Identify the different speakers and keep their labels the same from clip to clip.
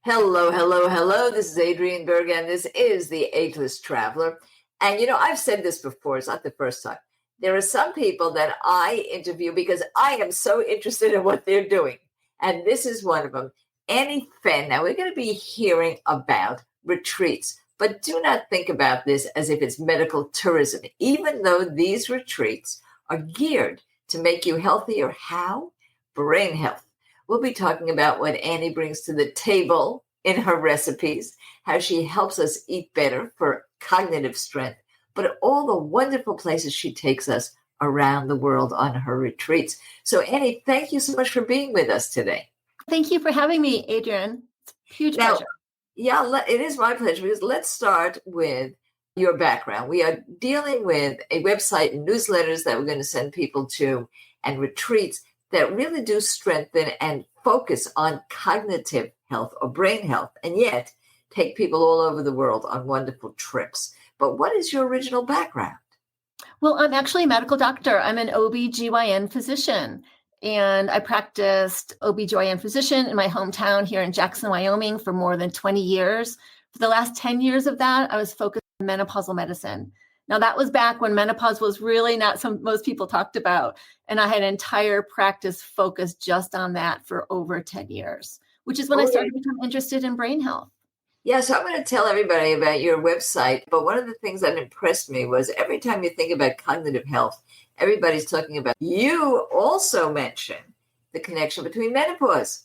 Speaker 1: Hello, hello, hello. This is Adrienne Berg, and this is the Ageless Traveler. And I've said this before, it's not the first time. There are some people that I interview because I am so interested in what they're doing. And this is one of them, Annie Fenn. Now, we're going to be hearing about retreats, but do not think about this as if it's medical tourism, even though these retreats are geared to make you healthier. How? Brain health. We'll be talking about what Annie brings to the table in her recipes, how she helps us eat better for cognitive strength, but all the wonderful places she takes us around the world on her retreats. So, Annie, thank you so much for being with us today.
Speaker 2: Thank you for having me, Adrienne. It's a huge pleasure.
Speaker 1: Yeah, it is my pleasure, because let's start with your background. We are dealing with a website and newsletters that we're going to send people to, and retreats that really do strengthen and focus on cognitive health or brain health, and yet take people all over the world on wonderful trips. But what is your original background?
Speaker 2: Well, I'm actually a medical doctor. I'm an OB/GYN physician, and I practiced OB/GYN physician in my hometown here in Jackson, Wyoming for more than 20 years. For the last 10 years of that, I was focused on menopausal medicine. Now, that was back when menopause was really not something most people talked about. And I had an entire practice focused just on that for over 10 years, which is when I started to become interested in brain health.
Speaker 1: Yeah, so I'm going to tell everybody about your website. But one of the things that impressed me was every time you think about cognitive health, everybody's talking about. You also mention the connection between menopause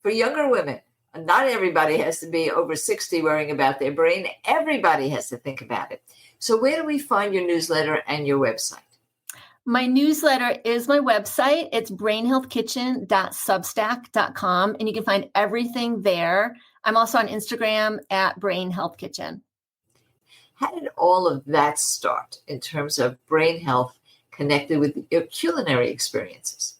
Speaker 1: for younger women. Not everybody has to be over 60 worrying about their brain. Everybody has to think about it. So where do we find your newsletter and your website?
Speaker 2: My newsletter is my website. It's brainhealthkitchen.substack.com, and you can find everything there. I'm also on Instagram at Brain Health Kitchen.
Speaker 1: How did all of that start in terms of brain health connected with your culinary experiences?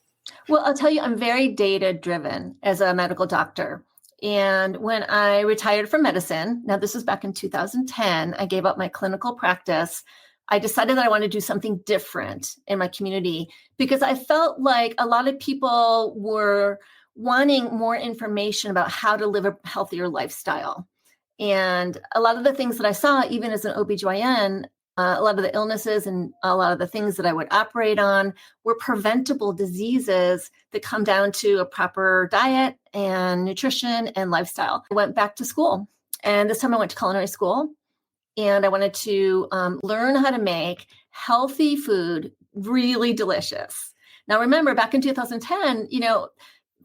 Speaker 2: Well, I'll tell you, I'm very data-driven as a medical doctor. And when I retired from medicine, now this was back in 2010, I gave up my clinical practice. I decided that I wanted to do something different in my community because I felt like a lot of people were wanting more information about how to live a healthier lifestyle. And a lot of the things that I saw, even as an OB/GYN, a lot of the illnesses and a lot of the things that I would operate on were preventable diseases that come down to a proper diet and nutrition and lifestyle. I went back to school, and this time I went to culinary school, and I wanted to learn how to make healthy food really delicious. Now, remember, back in 2010,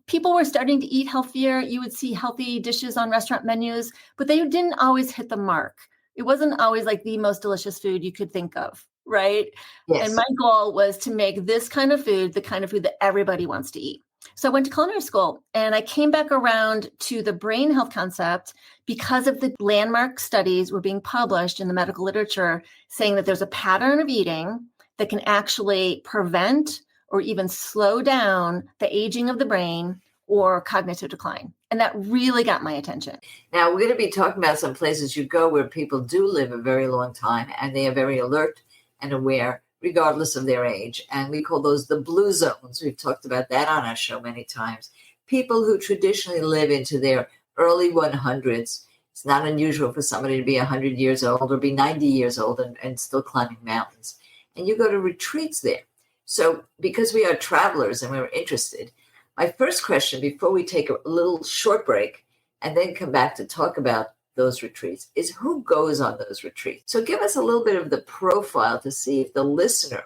Speaker 2: people were starting to eat healthier. You would see healthy dishes on restaurant menus, but they didn't always hit the mark. It wasn't always like the most delicious food you could think of, right?
Speaker 1: Yes.
Speaker 2: And my goal was to make this kind of food, the kind of food that everybody wants to eat. So I went to culinary school, and I came back around to the brain health concept because of the landmark studies were being published in the medical literature saying that there's a pattern of eating that can actually prevent or even slow down the aging of the brain or cognitive decline. And that really got my attention.
Speaker 1: Now, we're going to be talking about some places you go where people do live a very long time, and they are very alert and aware, regardless of their age. And we call those the blue zones. We've talked about that on our show many times. People who traditionally live into their early 100s. It's not unusual for somebody to be 100 years old or be 90 years old and still climbing mountains. And you go to retreats there. So because we are travelers and we're interested, my first question before we take a little short break and then come back to talk about those retreats is who goes on those retreats? So give us a little bit of the profile to see if the listener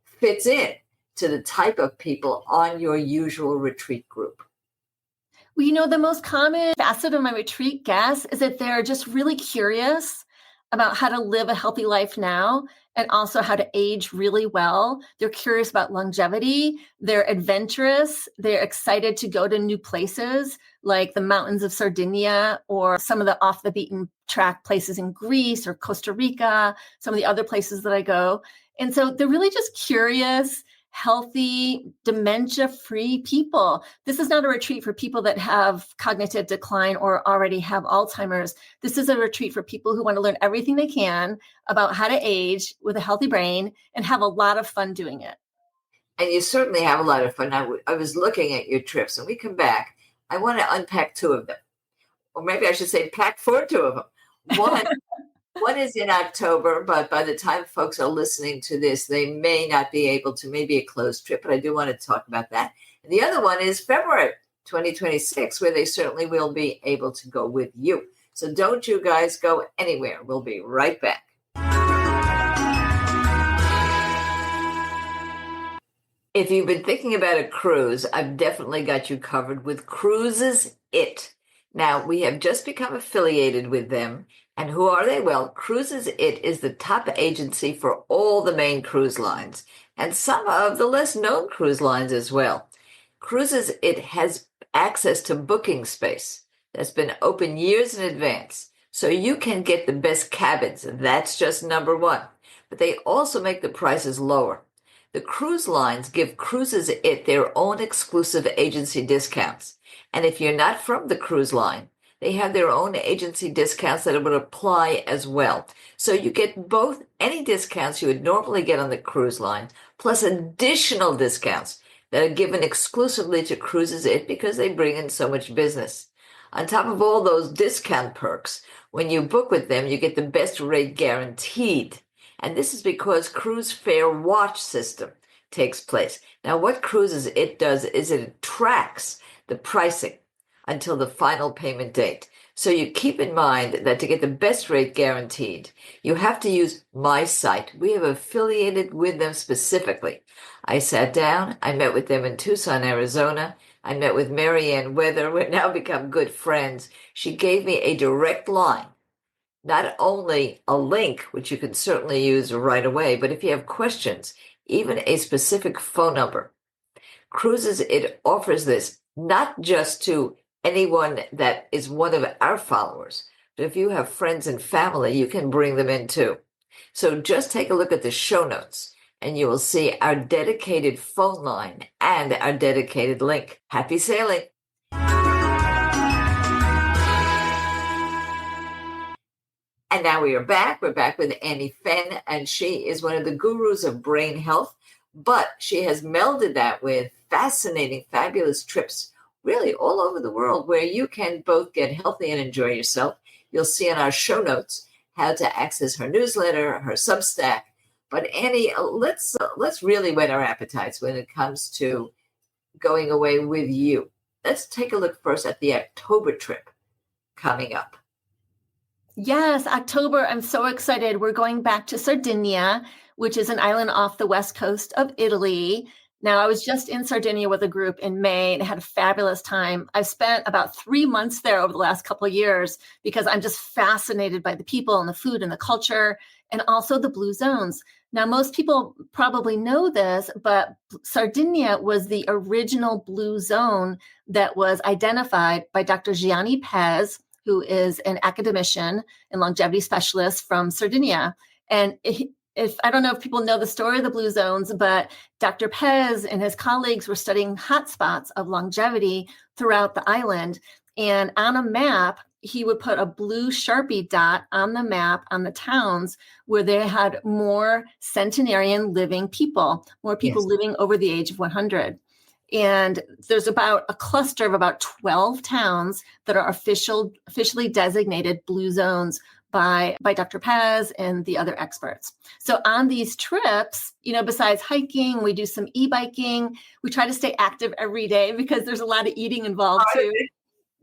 Speaker 1: fits in to the type of people on your usual retreat group.
Speaker 2: Well, the most common facet of my retreat guests is that they're just really curious about how to live a healthy life now and also how to age really well. They're curious about longevity. They're adventurous. They're excited to go to new places like the mountains of Sardinia or some of the off the beaten track places in Greece or Costa Rica, some of the other places that I go. And so they're really just curious, healthy, dementia-free people. This is not a retreat for people that have cognitive decline or already have Alzheimer's. This is a retreat for people who want to learn everything they can about how to age with a healthy brain and have a lot of fun doing it.
Speaker 1: And you certainly have a lot of fun. Now, I was looking at your trips, and we come back. I want to unpack two of them. or maybe I should say pack for two of them. One is in October, but by the time folks are listening to this, they may not be able to, maybe a closed trip, but I do want to talk about that. And the other one is February 2026, where they certainly will be able to go with you. So don't you guys go anywhere. We'll be right back. If you've been thinking about a cruise, I've definitely got you covered with Cruises It. Now, we have just become affiliated with them. And who are they? Well, Cruises It is the top agency for all the main cruise lines and some of the less known cruise lines as well. Cruises It has access to booking space that's been open years in advance, so you can get the best cabins. That's just number one. But they also make the prices lower. The cruise lines give Cruises It their own exclusive agency discounts. And if you're not from the cruise line, they have their own agency discounts that would apply as well. So you get both any discounts you would normally get on the cruise line, plus additional discounts that are given exclusively to Cruises It because they bring in so much business. On top of all those discount perks, when you book with them, you get the best rate guaranteed. And this is because Cruise Fare Watch system takes place. Now, what Cruises It does is it tracks the pricing until the final payment date. So you keep in mind that to get the best rate guaranteed, you have to use my site. We have affiliated with them specifically. I sat down, I met with them in Tucson, Arizona. I met with Marianne Weather. We're now become good friends. She gave me a direct line, not only a link, which you can certainly use right away, but if you have questions, even a specific phone number. Cruises It offers this not just to anyone that is one of our followers, but if you have friends and family, you can bring them in too. So just take a look at the show notes and you will see our dedicated phone line and our dedicated link. Happy sailing. And now we are back. We're back with Annie Fenn, and she is one of the gurus of brain health, but she has melded that with fascinating, fabulous trips really all over the world where you can both get healthy and enjoy yourself. You'll see in our show notes how to access her newsletter, her Substack. But Annie, let's really whet our appetites when it comes to going away with you. Let's take a look first at the October trip coming up.
Speaker 2: Yes, October. I'm so excited. We're going back to Sardinia, which is an island off the west coast of Italy. Now, I was just in Sardinia with a group in May and had a fabulous time. I've spent about 3 months there over the last couple of years because I'm just fascinated by the people and the food and the culture and also the blue zones. Now, most people probably know this, but Sardinia was the original blue zone that was identified by Dr. Gianni Pez, who is an academician and longevity specialist from Sardinia. And if I don't know if people know the story of the blue zones, but Dr. Pez and his colleagues were studying hotspots of longevity throughout the island. And on a map, he would put a blue Sharpie dot on the map on the towns where they had more centenarian living people, more people living over the age of 100. And there's about a cluster of about 12 towns that are officially designated blue zones by Dr. Pez and the other experts. So on these trips, besides hiking, we do some e-biking. We try to stay active every day because there's a lot of eating involved too.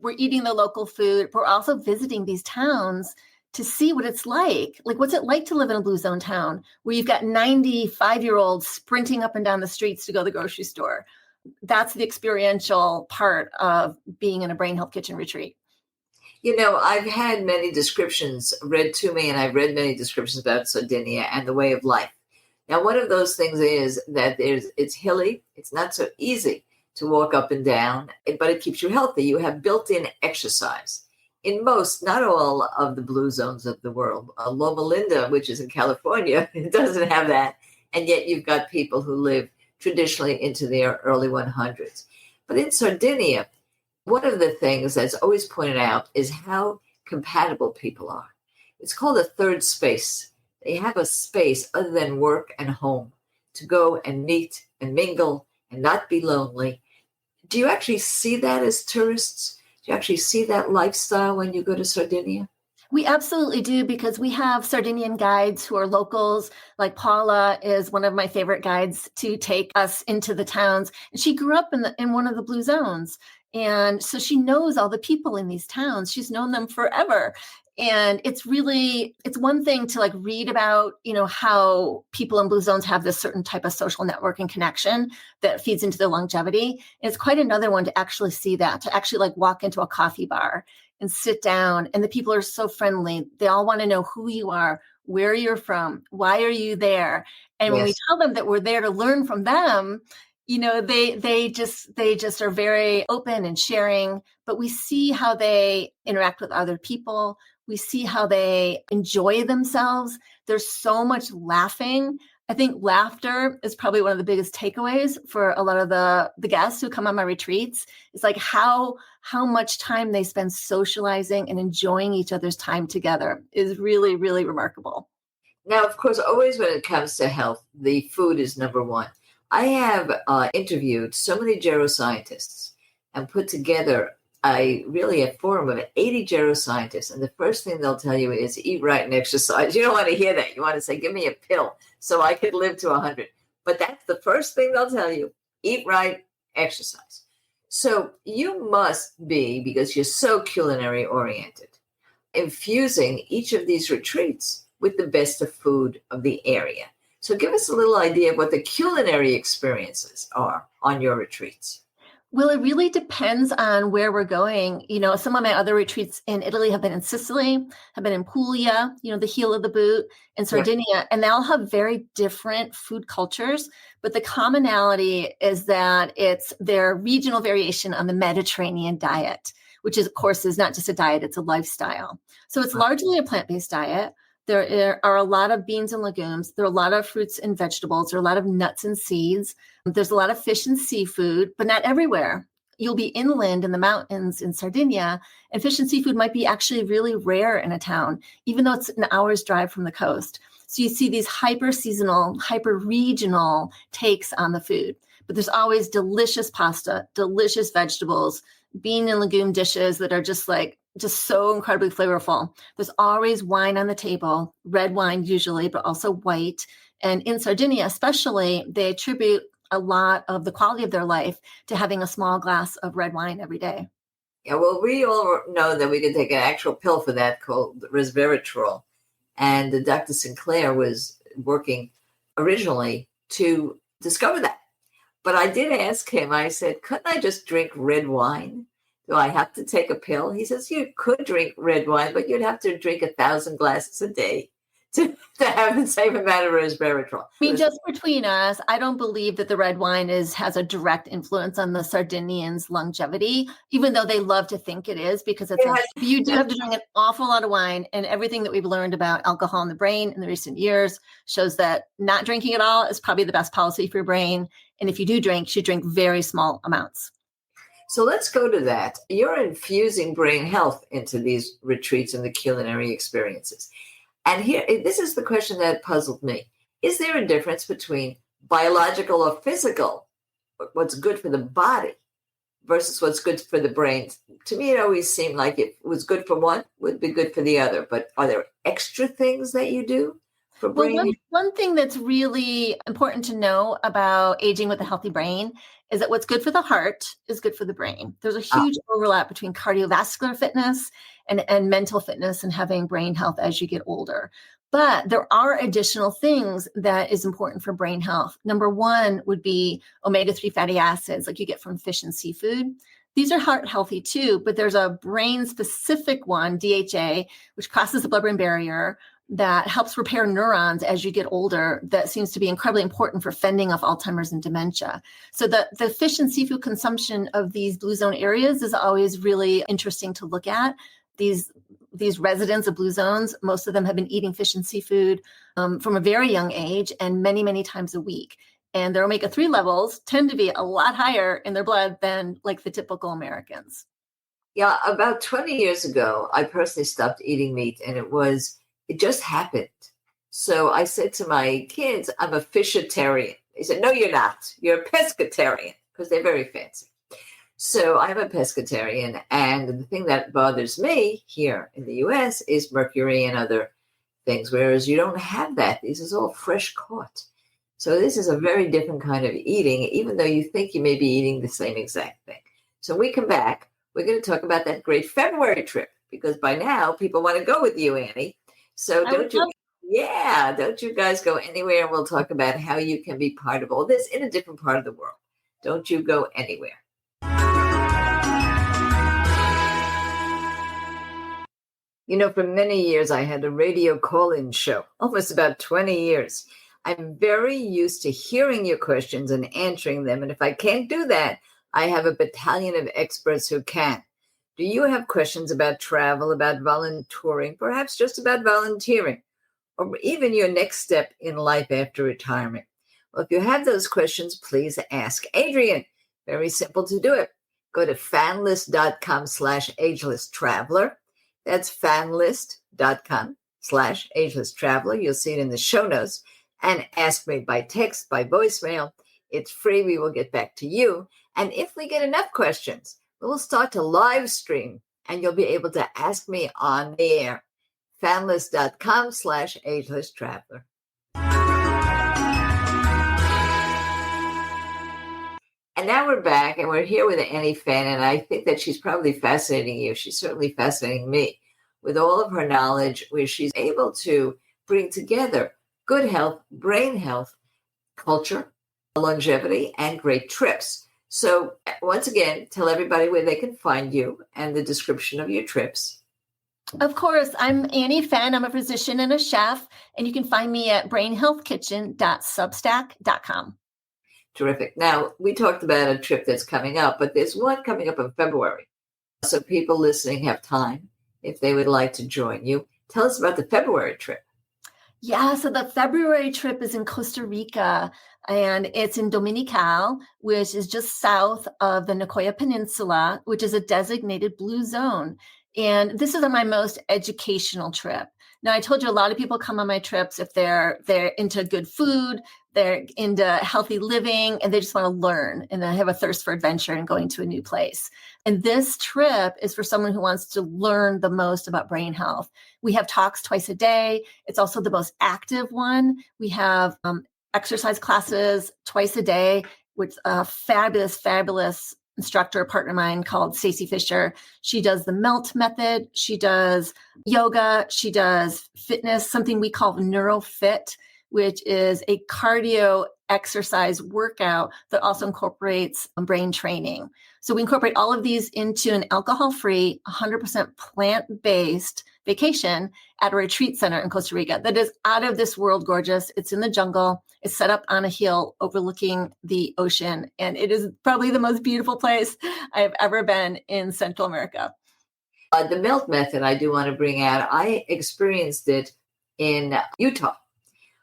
Speaker 2: We're eating the local food. We're also visiting these towns to see what it's like. Like, what's it like to live in a blue zone town where you've got 95-year-olds sprinting up and down the streets to go to the grocery store? That's the experiential part of being in a brain health kitchen retreat.
Speaker 1: I've had many descriptions read to me, and I've read many descriptions about Sardinia and the way of life. Now, one of those things is that it's hilly. It's not so easy to walk up and down, but it keeps you healthy. You have built-in exercise. In most, not all of the blue zones of the world. Loma Linda, which is in California, it doesn't have that. And yet you've got people who live traditionally into their early 100s. But in Sardinia, one of the things that's always pointed out is how compatible people are. It's called a third space. They have a space other than work and home to go and meet and mingle and not be lonely. Do you actually see that as tourists? Do you actually see that lifestyle when you go to Sardinia?
Speaker 2: We absolutely do, because we have Sardinian guides who are locals. Like Paula is one of my favorite guides to take us into the towns. And she grew up in one of the blue zones. And so she knows all the people in these towns. She's known them forever. And it's one thing to like read about, how people in blue zones have this certain type of social network and connection that feeds into their longevity. And it's quite another one to actually see that, to actually like walk into a coffee bar and sit down, and the people are so friendly. They all want to know who you are, where you're from, why are you there? And when we
Speaker 1: Yes.
Speaker 2: tell them that we're there to learn from them, they just are very open and sharing. But we see how they interact with other people. We see how they enjoy themselves. There's so much laughing. I think laughter is probably one of the biggest takeaways for a lot of the guests who come on my retreats. It's like how much time they spend socializing and enjoying each other's time together is really, really remarkable.
Speaker 1: Now, of course, always when it comes to health, the food is number one. I have interviewed so many geroscientists and put together a forum of 80 geroscientists. And the first thing they'll tell you is eat right and exercise. You don't want to hear that. You want to say, give me a pill so I could live to 100. But that's the first thing they'll tell you. Eat right, exercise. So you must be, because you're so culinary oriented, infusing each of these retreats with the best of food of the area. So give us a little idea of what the culinary experiences are on your retreats.
Speaker 2: Well, it really depends on where we're going. Some of my other retreats in Italy have been in Sicily, have been in Puglia, the heel of the boot, and Sardinia, and they all have very different food cultures. But the commonality is that it's their regional variation on the Mediterranean diet, which is, of course, is not just a diet, it's a lifestyle. So it's largely a plant-based diet. There are a lot of beans and legumes. There are a lot of fruits and vegetables. There are a lot of nuts and seeds. There's a lot of fish and seafood, but not everywhere. You'll be inland in the mountains in Sardinia, and fish and seafood might be actually really rare in a town, even though it's an hour's drive from the coast. So you see these hyper-seasonal, hyper-regional takes on the food. But there's always delicious pasta, delicious vegetables, bean and legume dishes that are just so incredibly flavorful. There's always wine on the table, red wine usually, but also white. And in Sardinia, especially, they attribute a lot of the quality of their life to having a small glass of red wine every day.
Speaker 1: Yeah, well, we all know that we can take an actual pill for that called resveratrol. And Dr. Sinclair was working originally to discover that. But I did ask him, I said, couldn't I just drink red wine? Do I have to take a pill? He says, you could drink red wine, but you'd have to drink 1,000 glasses a day to have the same amount of resveratrol.
Speaker 2: I mean, just between us, I don't believe that the red wine has a direct influence on the Sardinians' longevity, even though they love to think it is, because you do have to drink an awful lot of wine, and everything that we've learned about alcohol in the brain in the recent years shows that not drinking at all is probably the best policy for your brain. And if you do drink, you should drink very small amounts.
Speaker 1: So let's go to that. You're infusing brain health into these retreats and the culinary experiences. And here, this is the question that puzzled me. Is there a difference between biological or physical, what's good for the body versus what's good for the brain? To me, it always seemed like if it was good for one, it would be good for the other. But are there extra things that you do for brain?
Speaker 2: Well, one thing that's really important to know about aging with a healthy brain is that what's good for the heart is good for the brain. There's a huge overlap between cardiovascular fitness and mental fitness and having brain health as you get older. But there are additional things that is important for brain health. Number one would be omega-3 fatty acids like you get from fish and seafood. These are heart healthy too, but there's a brain specific one, DHA, which crosses the blood-brain barrier, that helps repair neurons as you get older, that seems to be incredibly important for fending off Alzheimer's and dementia. So the fish and seafood consumption of these blue zone areas is always really interesting to look at. These residents of blue zones, most of them have been eating fish and seafood from a very young age and many, many times a week. And their omega-3 levels tend to be a lot higher in their blood than like the typical Americans.
Speaker 1: Yeah, about 20 years ago, I personally stopped eating meat, and it just happened. So I said to my kids, I'm a fishitarian. They said, no, you're not. You're a pescatarian, because they're very fancy. So I'm a pescatarian, and the thing that bothers me here in the US is mercury and other things, whereas you don't have that. This is all fresh caught. So this is a very different kind of eating, even though you think you may be eating the same exact thing. So when we come back, we're going to talk about that great February trip, because by now people want to go with you, Annie. So don't you guys go anywhere, and we'll talk about how you can be part of all this in a different part of the world. Don't you go anywhere. You know, for many years, I had a radio call-in show, almost about 20 years. I'm very used to hearing your questions and answering them. And if I can't do that, I have a battalion of experts who can. Do you have questions about travel, about volunteering, perhaps just about volunteering, or even your next step in life after retirement? Well, if you have those questions, please ask Adrian. Very simple to do it. Go to fanlist.com/ageless traveler. That's fanlist.com/ageless traveler. You'll see it in the show notes. And ask me by text, by voicemail. It's free. We will get back to you. And if we get enough questions, we'll start to live stream, and you'll be able to ask me on the air. fanlist.com/ageless traveler. And now we're back, and we're here with Annie Fenn, and I think that she's probably fascinating you. She's certainly fascinating me with all of her knowledge, where she's able to bring together good health, brain health, culture, longevity, and great trips. So once again, tell everybody where they can find you and the description of your trips.
Speaker 2: Of course, I'm Annie Fenn. I'm a physician and a chef, and you can find me at brainhealthkitchen.substack.com.
Speaker 1: Terrific. Now, we talked about a trip that's coming up, but there's one coming up in February. So people listening have time if they would like to join you. Tell us about the February trip.
Speaker 2: Yeah, so the February trip is in Costa Rica, and it's in Dominical, which is just south of the Nicoya Peninsula, which is a designated blue zone. And this is my most educational trip. Now, I told you a lot of people come on my trips if they're into good food, they're into healthy living, and they just want to learn, and they have a thirst for adventure and going to a new place. And this trip is for someone who wants to learn the most about brain health. We have talks twice a day. It's also the most active one. We have exercise classes twice a day with a fabulous instructor, a partner of mine called Stacey Fisher. She does the MELT method. She does yoga. She does fitness, something we call NeuroFit, which is a cardio exercise workout that also incorporates brain training. So we incorporate all of these into an alcohol-free, 100% plant-based vacation at a retreat center in Costa Rica that is out of this world gorgeous. It's in the jungle. It's set up on a hill overlooking the ocean. And it is probably the most beautiful place I've ever been in Central America.
Speaker 1: The MELT method I do want to bring out. I experienced it in Utah,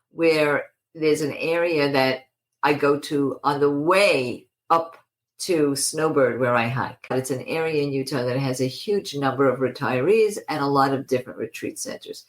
Speaker 1: where there's an area that I go to on the way up to Snowbird, where I hike. It's an area in Utah that has a huge number of retirees and a lot of different retreat centers.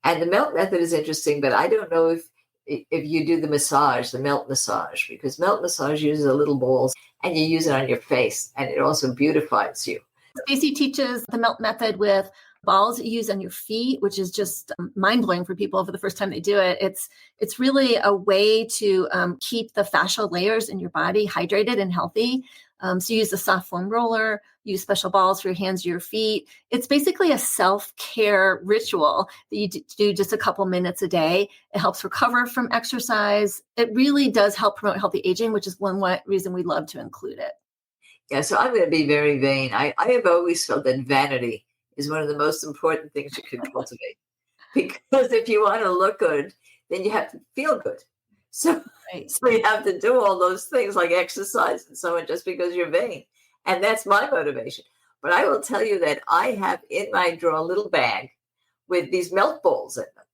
Speaker 1: And the MELT method is interesting, but I don't know if you do the massage, the MELT massage, because MELT massage uses a little balls and you use it on your face, and it also beautifies you.
Speaker 2: Stacey teaches the MELT method with balls that you use on your feet, which is just mind-blowing for people for the first time they do it. It's really a way to keep the fascial layers in your body hydrated and healthy. So you use a soft foam roller, use special balls for your hands or your feet. It's basically a self-care ritual that you do just a couple minutes a day. It helps recover from exercise. It really does help promote healthy aging, which is one reason we love to include it.
Speaker 1: Yeah, so I'm going to be very vain. I have always felt that vanity is one of the most important things you can cultivate. Because if you want to look good, then you have to feel good. So you have to do all those things like exercise and so on just because you're vain. And that's my motivation. But I will tell you that I have in my drawer a little bag with these melt balls in them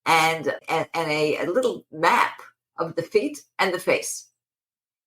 Speaker 1: and a little map of the feet and the face.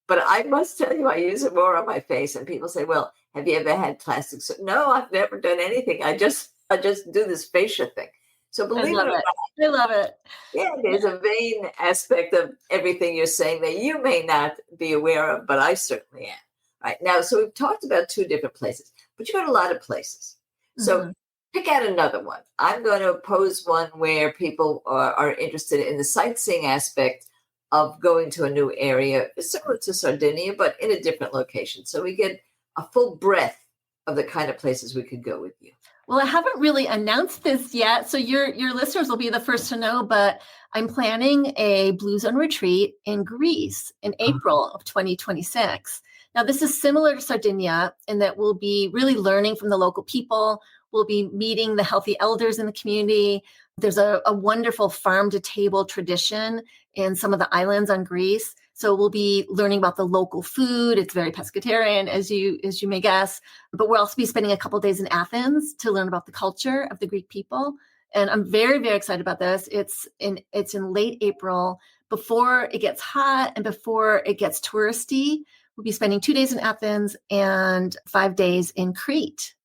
Speaker 1: But I must tell you, I use it more on my face. And people say, well, have you ever had plastic surgery? No, I've never done anything. I just do this fascia thing. So believe it or not,
Speaker 2: I love it.
Speaker 1: Yeah, there's a vain aspect of everything you're saying that you may not be aware of, but I certainly am. Right. Now, so we've talked about two different places, but you got a lot of places. So pick out another one. I'm going to pose one where people are interested in the sightseeing aspect of going to a new area, similar to Sardinia, but in a different location. So we get a full breadth of the kind of places we could go with you.
Speaker 2: Well, I haven't really announced this yet, so your listeners will be the first to know, but I'm planning a Blue Zone retreat in Greece in April of 2026. Now, this is similar to Sardinia in that we'll be really learning from the local people. We'll be meeting the healthy elders in the community. There's a wonderful farm-to-table tradition in some of the islands on Greece. So we'll be learning about the local food. It's very pescatarian, as you may guess. But we'll also be spending a couple of days in Athens to learn about the culture of the Greek people. And I'm very, very excited about this. It's in late April, before it gets hot and before it gets touristy. We'll be spending 2 days in Athens and 5 days in Crete.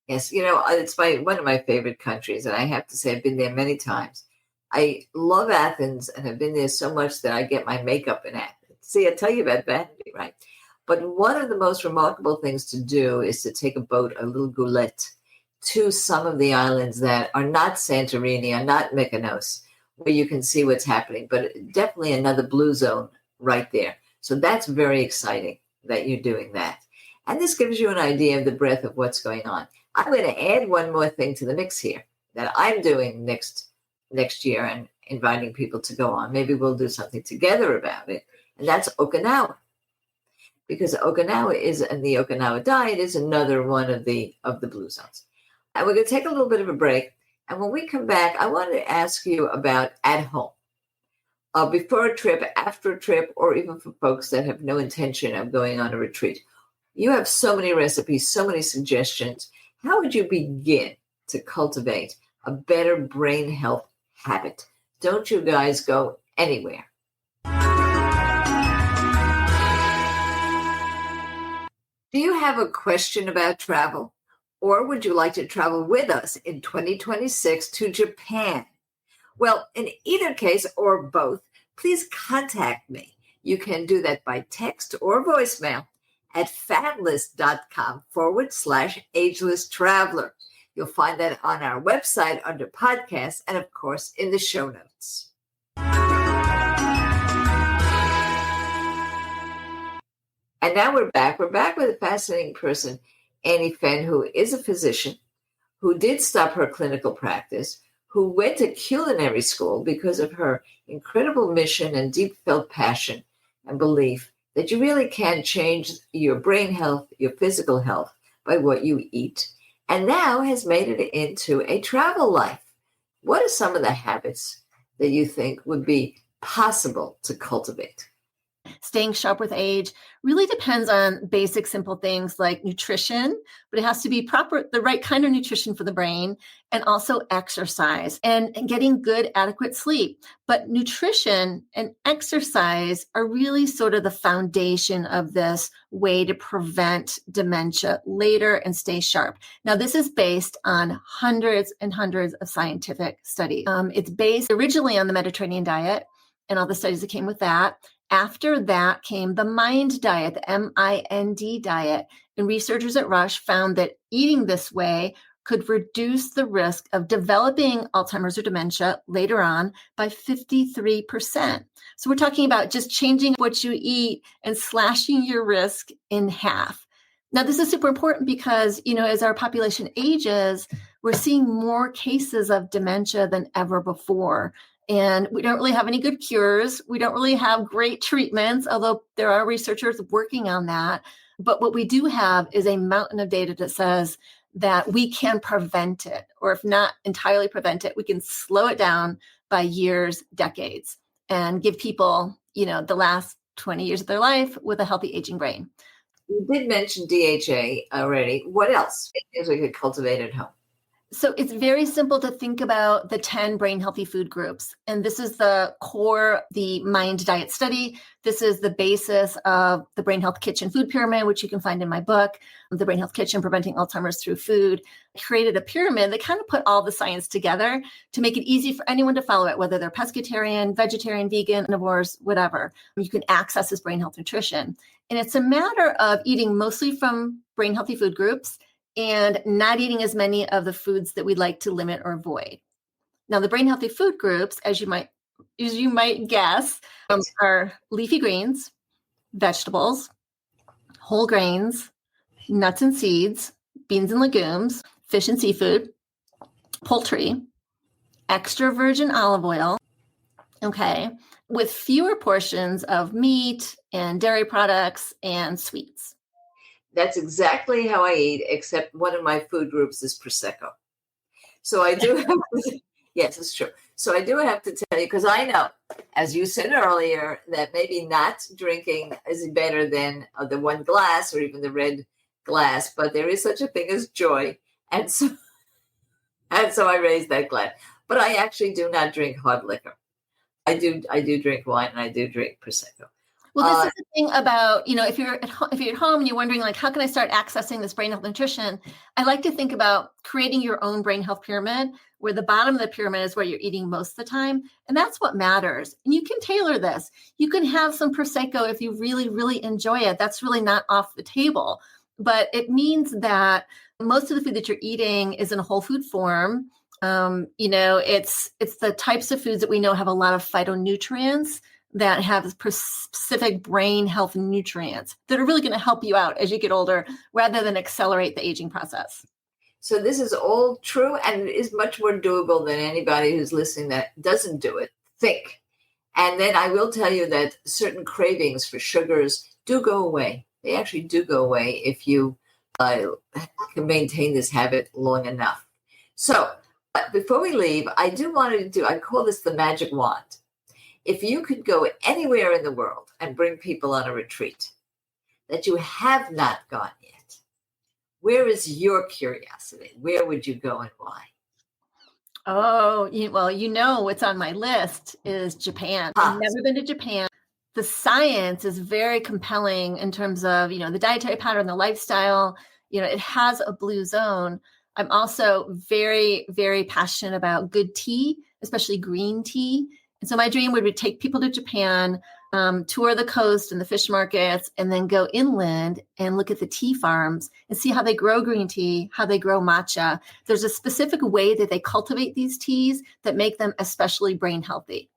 Speaker 1: Yes, it's one of my favorite countries, and I have to say I've been there many times. I love Athens and have been there so much that I get my makeup in Athens. See, I tell you about vanity, right? But one of the most remarkable things to do is to take a boat, a little goulette, to some of the islands that are not Santorini, are not Mykonos, where you can see what's happening, but definitely another blue zone right there. So that's very exciting that you're doing that. And this gives you an idea of the breadth of what's going on. I'm going to add one more thing to the mix here that I'm doing next year and inviting people to go on. Maybe we'll do something together about it. And that's Okinawa. Because Okinawa and the Okinawa diet is another one of the blue zones. And we're going to take a little bit of a break. And when we come back, I want to ask you about at home. Before a trip, after a trip, or even for folks that have no intention of going on a retreat. You have so many recipes, so many suggestions. How would you begin to cultivate a better brain health habit? Don't you guys go anywhere. Do you have a question about travel? Or would you like to travel with us in 2026 to Japan? Well, in either case or both, please contact me. You can do that by text or voicemail at fabulous.com/Ageless Traveler. You'll find that on our website under podcasts and, of course, in the show notes. And now we're back. We're back with a fascinating person, Annie Fenn, who is a physician, who did stop her clinical practice, who went to culinary school because of her incredible mission and deep felt passion and belief that you really can change your brain health, your physical health by what you eat, and now has made it into a travel life. What are some of the habits that you think would be possible to cultivate?
Speaker 2: Staying sharp with age really depends on basic, simple things like nutrition, but it has to be the right kind of nutrition for the brain, and also exercise and getting good, adequate sleep. But nutrition and exercise are really sort of the foundation of this way to prevent dementia later and stay sharp. Now, this is based on hundreds and hundreds of scientific studies. It's based originally on the Mediterranean diet and all the studies that came with that. After that came the MIND diet, the MIND diet. And researchers at Rush found that eating this way could reduce the risk of developing Alzheimer's or dementia later on by 53%. So we're talking about just changing what you eat and slashing your risk in half. Now, this is super important because, as our population ages, we're seeing more cases of dementia than ever before. And we don't really have any good cures. We don't really have great treatments, although there are researchers working on that. But what we do have is a mountain of data that says that we can prevent it, or if not entirely prevent it, we can slow it down by years, decades, and give people, the last 20 years of their life with a healthy aging brain.
Speaker 1: You did mention DHA already. What else things we could cultivate at home?
Speaker 2: So it's very simple to think about the 10 brain healthy food groups. And this is the core, the Mind Diet Study. This is the basis of the Brain Health Kitchen Food Pyramid, which you can find in my book, The Brain Health Kitchen, Preventing Alzheimer's Through Food. I created a pyramid that kind of put all the science together to make it easy for anyone to follow it, whether they're pescatarian, vegetarian, vegan, omnivores, whatever. You can access this brain health nutrition. And it's a matter of eating mostly from brain healthy food groups and not eating as many of the foods that we'd like to limit or avoid. Now, the brain healthy food groups, as you might guess, are leafy greens, vegetables, whole grains, nuts and seeds, beans and legumes, fish and seafood, poultry, extra virgin olive oil, okay, with fewer portions of meat and dairy products and sweets.
Speaker 1: That's exactly how I eat, except one of my food groups is Prosecco. So I do have to, yes, it's true. So I do have to tell you, because I know, as you said earlier, that maybe not drinking is better than the one glass or even the red glass, but there is such a thing as joy. And so I raised that glass. But I actually do not drink hard liquor. I do drink wine and I do drink Prosecco.
Speaker 2: Well, this is the thing about, if you're at home and you're wondering, like, how can I start accessing this brain health nutrition? I like to think about creating your own brain health pyramid, where the bottom of the pyramid is where you're eating most of the time. And that's what matters. And you can tailor this. You can have some Prosecco if you really, really enjoy it. That's really not off the table. But it means that most of the food that you're eating is in a whole food form. It's the types of foods that we know have a lot of phytonutrients that have specific brain health nutrients that are really going to help you out as you get older, rather than accelerate the aging process.
Speaker 1: So this is all true, and it is much more doable than anybody who's listening that doesn't do it think. And then I will tell you that certain cravings for sugars do go away. They actually do go away if you can maintain this habit long enough. So before we leave, I call this the magic wand. If you could go anywhere in the world and bring people on a retreat that you have not gone yet, where is your curiosity? Where would you go and why?
Speaker 2: Oh, what's on my list is Japan. I've never been to Japan. The science is very compelling in terms of, the dietary pattern, the lifestyle. It has a blue zone. I'm also very, very passionate about good tea, especially green tea. And so my dream would be to take people to Japan, tour the coast and the fish markets, and then go inland and look at the tea farms and see how they grow green tea, how they grow matcha. There's a specific way that they cultivate these teas that make them especially brain healthy.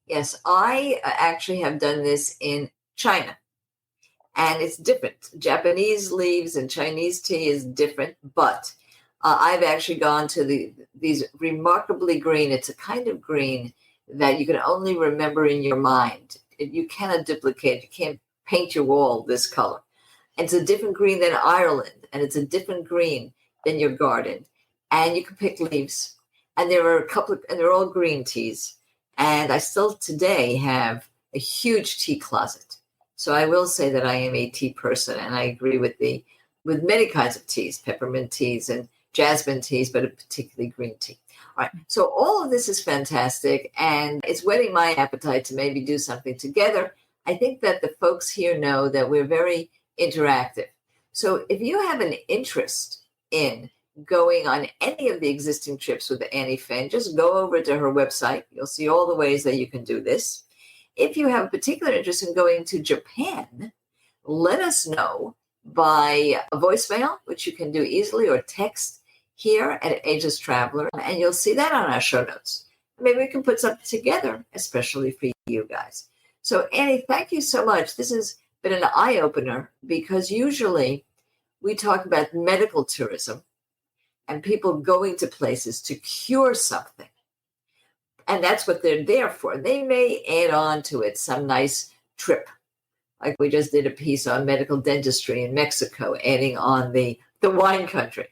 Speaker 1: Yes, I actually have done this in China, and it's different. Japanese leaves and Chinese tea is different, but I've actually gone to these remarkably green. It's a kind of green that you can only remember in your mind. You cannot duplicate. You can't paint your wall this color. And it's a different green than Ireland, and it's a different green than your garden. And you can pick leaves. And there are and they're all green teas. And I still today have a huge tea closet. So I will say that I am a tea person, and I agree with many kinds of teas, peppermint teas and jasmine teas, but particularly green tea. All right. So all of this is fantastic, and it's whetting my appetite to maybe do something together. I think that the folks here know that we're very interactive. So if you have an interest in going on any of the existing trips with Annie Fenn, just go over to her website. You'll see all the ways that you can do this. If you have a particular interest in going to Japan, let us know by a voicemail, which you can do easily, or text here at Ageless Traveler, and you'll see that on our show notes. Maybe we can put something together, especially for you guys. So Annie, thank you so much. This has been an eye-opener, because usually we talk about medical tourism and people going to places to cure something. And that's what they're there for. They may add on to it some nice trip. Like we just did a piece on medical dentistry in Mexico, adding on the wine country.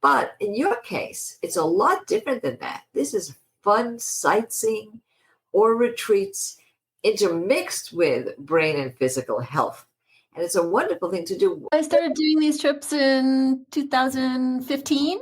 Speaker 1: But in your case, it's a lot different than that. This is fun sightseeing or retreats intermixed with brain and physical health. And it's a wonderful thing to do.
Speaker 2: I started doing these trips in 2015.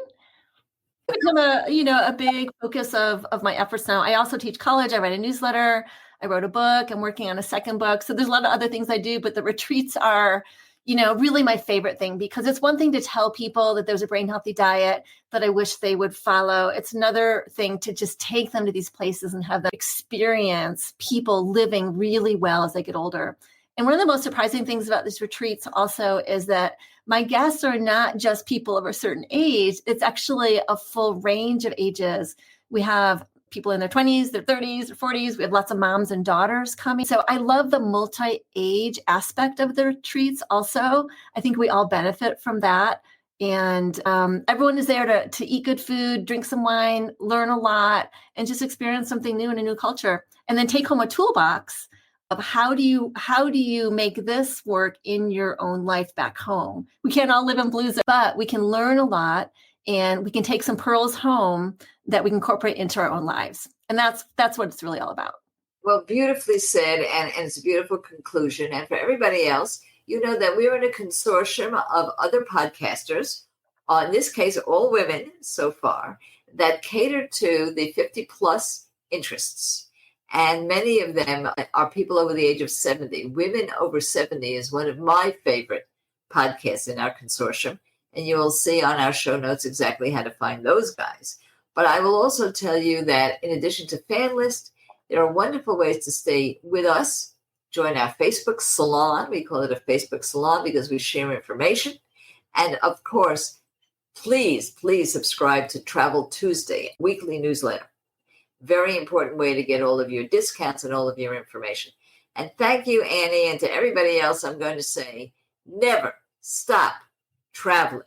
Speaker 2: become a big focus of my efforts now. I also teach college. I write a newsletter. I wrote a book. I'm working on a second book. So there's a lot of other things I do, but the retreats are, really my favorite thing, because it's one thing to tell people that there's a brain healthy diet that I wish they would follow. It's another thing to just take them to these places and have them experience people living really well as they get older. And one of the most surprising things about these retreats also is that my guests are not just people of a certain age. It's actually a full range of ages. We have people in their 20s, their 30s, their 40s. We have lots of moms and daughters coming. So I love the multi-age aspect of the retreats also. I think we all benefit from that. And everyone is there to eat good food, drink some wine, learn a lot, and just experience something new in a new culture. And then take home a toolbox of how do you make this work in your own life back home. We can't all live in blues, but we can learn a lot, and we can take some pearls home that we can incorporate into our own lives. And that's what it's really all about.
Speaker 1: Well, beautifully said, and it's a beautiful conclusion. And for everybody else, you know that we're in a consortium of other podcasters, in this case, all women so far, that cater to the 50 plus interests. And many of them are people over the age of 70. Women over 70 is one of my favorite podcasts in our consortium. And you will see on our show notes exactly how to find those guys. But I will also tell you that in addition to Fan List, there are wonderful ways to stay with us. Join our Facebook salon. We call it a Facebook salon because we share information. And of course, please subscribe to Travel Tuesday, weekly newsletter. Very important way to get all of your discounts and all of your information. And thank you, Annie. And to everybody else, I'm going to say, never stop traveling.